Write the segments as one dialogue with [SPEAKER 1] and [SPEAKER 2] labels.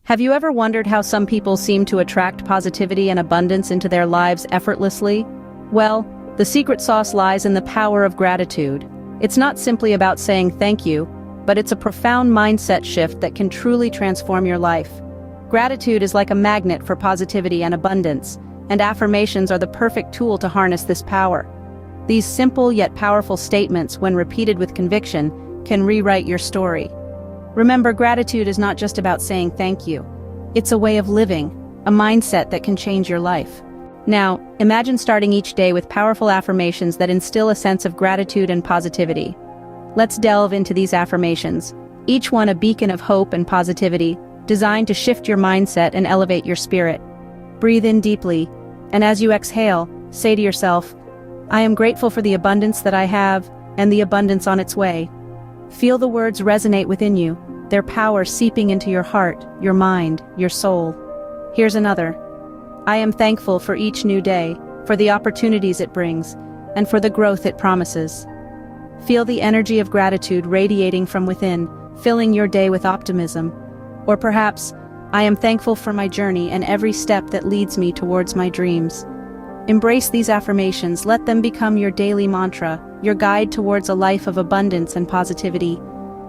[SPEAKER 1] Have you ever wondered how some people seem to attract positivity and abundance into their lives effortlessly? Well, the secret sauce lies in the power of gratitude. It's not simply about saying thank you, but it's a profound mindset shift that can truly transform your life. Gratitude is like a magnet for positivity and abundance, and affirmations are the perfect tool to harness this power. These simple yet powerful statements, when repeated with conviction, can rewrite your story. Remember, gratitude is not just about saying thank you. It's a way of living, a mindset that can change your life. Now, imagine starting each day with powerful affirmations that instill a sense of gratitude and positivity. Let's delve into these affirmations, each one a beacon of hope and positivity, designed to shift your mindset and elevate your spirit. Breathe in deeply, and as you exhale, say to yourself, "I am grateful for the abundance that I have, and the abundance on its way." Feel the words resonate within you, their power seeping into your heart, your mind, your soul. Here's another. I am thankful for each new day, for the opportunities it brings, and for the growth it promises. Feel the energy of gratitude radiating from within, filling your day with optimism. Or perhaps, I am thankful for my journey and every step that leads me towards my dreams. Embrace these affirmations, let them become your daily mantra, your guide towards a life of abundance and positivity.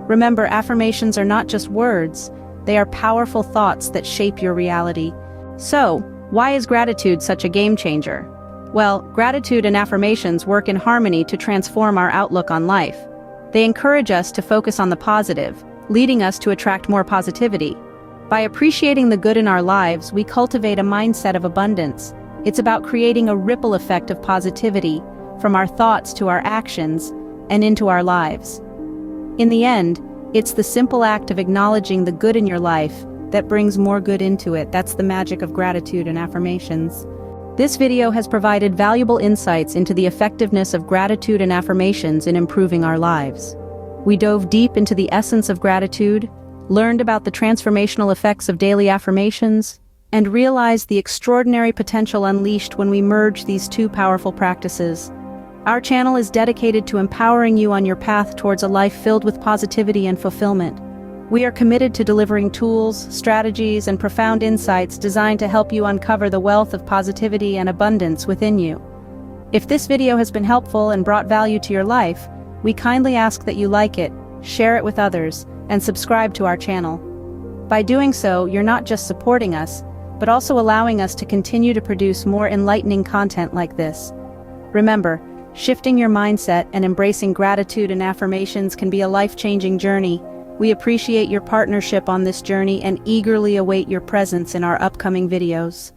[SPEAKER 1] Remember, affirmations are not just words, they are powerful thoughts that shape your reality. So, why is gratitude such a game changer? Well, gratitude and affirmations work in harmony to transform our outlook on life. They encourage us to focus on the positive, leading us to attract more positivity. By appreciating the good in our lives, we cultivate a mindset of abundance. It's about creating a ripple effect of positivity, from our thoughts to our actions, and into our lives. In the end, it's the simple act of acknowledging the good in your life that brings more good into it. That's the magic of gratitude and affirmations. This video has provided valuable insights into the effectiveness of gratitude and affirmations in improving our lives. We dove deep into the essence of gratitude, learned about the transformational effects of daily affirmations, and realized the extraordinary potential unleashed when we merge these two powerful practices. Our channel is dedicated to empowering you on your path towards a life filled with positivity and fulfillment. We are committed to delivering tools, strategies, and profound insights designed to help you uncover the wealth of positivity and abundance within you. If this video has been helpful and brought value to your life, we kindly ask that you like it, share it with others, and subscribe to our channel. By doing so, you're not just supporting us, but also allowing us to continue to produce more enlightening content like this. Remember, shifting your mindset and embracing gratitude and affirmations can be a life-changing journey. We appreciate your partnership on this journey and eagerly await your presence in our upcoming videos.